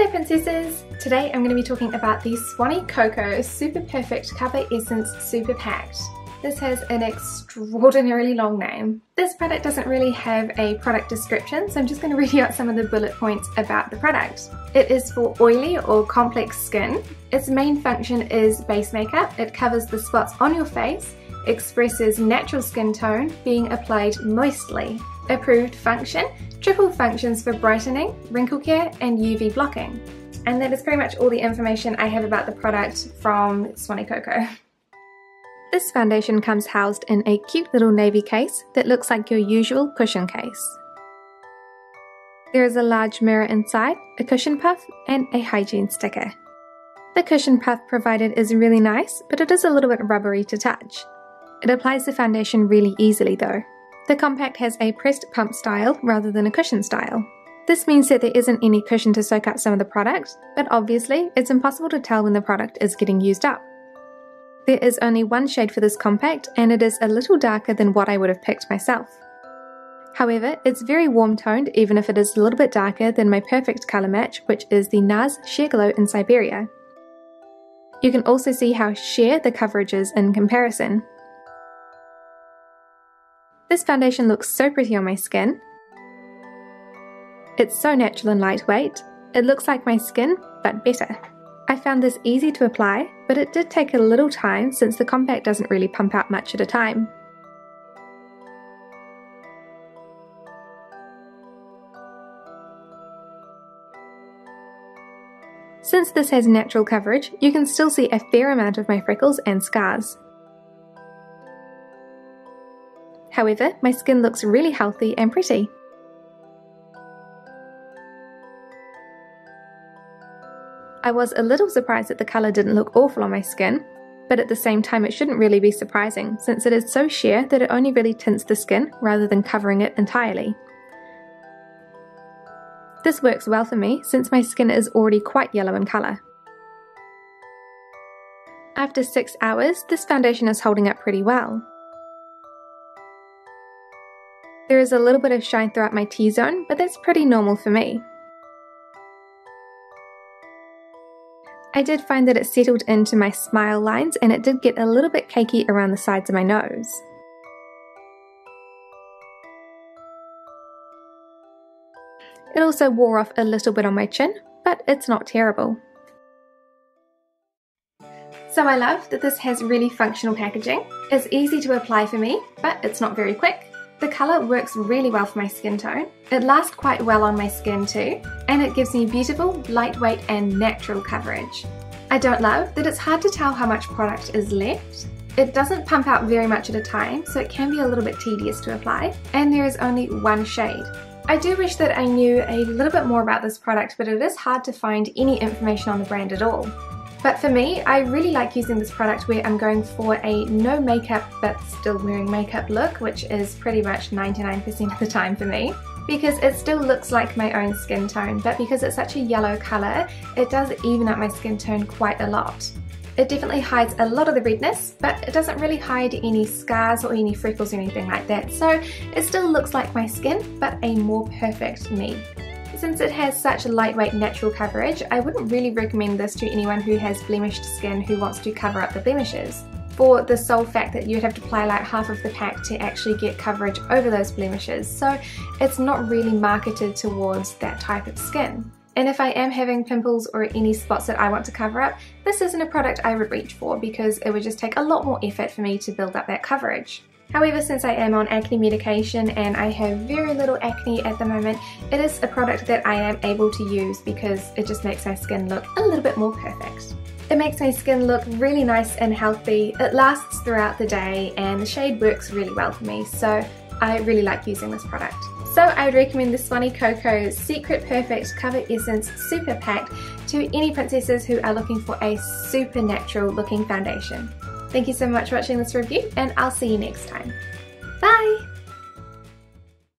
Hello princesses! Today I'm going to be talking about the Swanicoco Super Perfect Cover Essence Super Pact. This has an extraordinarily long name. This product doesn't really have a product description, so I'm just going to read you out some of the bullet points about the product. It is for oily or complex skin. Its main function is base makeup. It covers the spots on your face, expresses natural skin tone, being applied moistly. Approved function, triple functions for brightening, wrinkle care and UV blocking. And that is pretty much all the information I have about the product from Swanicoco. This foundation comes housed in a cute little navy case that looks like your usual cushion case. There is a large mirror inside, a cushion puff and a hygiene sticker. The cushion puff provided is really nice, but it is a little bit rubbery to touch. It applies the foundation really easily though. The compact has a pressed pump style rather than a cushion style. This means that there isn't any cushion to soak up some of the product, but obviously it's impossible to tell when the product is getting used up. There is only one shade for this compact and it is a little darker than what I would have picked myself. However, it's very warm toned even if it is a little bit darker than my perfect colour match, which is the NARS Sheer Glow in Siberia. You can also see how sheer the coverage is in comparison. This foundation looks so pretty on my skin. It's so natural and lightweight. It looks like my skin, but better. I found this easy to apply, but it did take a little time since the compact doesn't really pump out much at a time. Since this has natural coverage, you can still see a fair amount of my freckles and scars. However, my skin looks really healthy and pretty. I was a little surprised that the colour didn't look awful on my skin, but at the same time it shouldn't really be surprising since it is so sheer that it only really tints the skin rather than covering it entirely. This works well for me since my skin is already quite yellow in colour. After 6 hours, this foundation is holding up pretty well. There is a little bit of shine throughout my T-zone, but that's pretty normal for me. I did find that it settled into my smile lines and it did get a little bit cakey around the sides of my nose. It also wore off a little bit on my chin, but it's not terrible. So I love that this has really functional packaging. It's easy to apply for me, but it's not very quick. The colour works really well for my skin tone. It lasts quite well on my skin too, and it gives me beautiful, lightweight and natural coverage. I don't love that it's hard to tell how much product is left. It doesn't pump out very much at a time, so it can be a little bit tedious to apply, and there is only one shade. I do wish that I knew a little bit more about this product, but it is hard to find any information on the brand at all. But for me, I really like using this product where I'm going for a no makeup but still wearing makeup look, which is pretty much 99% of the time for me, because it still looks like my own skin tone, but because it's such a yellow colour, it does even up my skin tone quite a lot. It definitely hides a lot of the redness, but it doesn't really hide any scars or any freckles or anything like that, so it still looks like my skin, but a more perfect me. Since it has such a lightweight natural coverage, I wouldn't really recommend this to anyone who has blemished skin who wants to cover up the blemishes, for the sole fact that you'd have to apply like half of the pack to actually get coverage over those blemishes, so it's not really marketed towards that type of skin. And if I am having pimples or any spots that I want to cover up, this isn't a product I would reach for because it would just take a lot more effort for me to build up that coverage. However, since I am on acne medication and I have very little acne at the moment, it is a product that I am able to use because it just makes my skin look a little bit more perfect. It makes my skin look really nice and healthy, it lasts throughout the day and the shade works really well for me, so I really like using this product. So I would recommend the Swanicoco Secret Perfect Cover Essence Super Pact to any princesses who are looking for a super natural looking foundation. Thank you so much for watching this review and I'll see you next time. Bye!